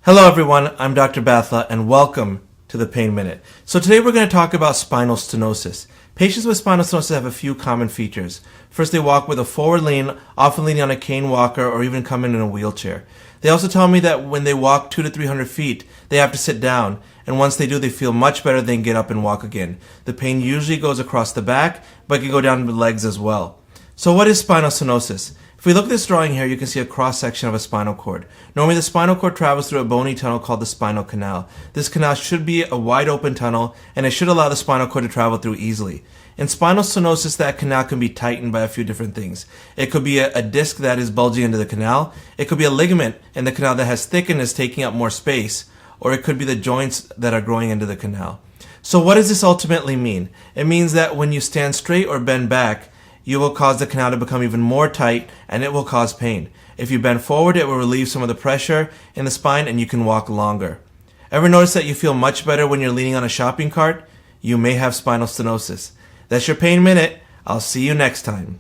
Hello everyone, I'm Dr. Bathla and welcome to the Pain Minute. So today we're going to talk about spinal stenosis. Patients with spinal stenosis have a few common features. First, they walk with a forward lean, often leaning on a cane walker or even come in a wheelchair. They also tell me that when they walk 200 to 300 feet, they have to sit down, and once they do, they feel much better, they can get up and walk again. The pain usually goes across the back, but can go down the legs as well. So what is spinal stenosis? If we look at this drawing here, you can see a cross-section of a spinal cord. Normally the spinal cord travels through a bony tunnel called the spinal canal. This canal should be a wide open tunnel and it should allow the spinal cord to travel through easily. In spinal stenosis, that canal can be tightened by a few different things. It could be a disc that is bulging into the canal. It could be a ligament in the canal that has thickened and is taking up more space. Or it could be the joints that are growing into the canal. So what does this ultimately mean? It means that when you stand straight or bend back, you will cause the canal to become even more tight and it will cause pain. If you bend forward, it will relieve some of the pressure in the spine and you can walk longer. Ever notice that you feel much better when you're leaning on a shopping cart? You may have spinal stenosis. That's your Pain Minute. I'll see you next time.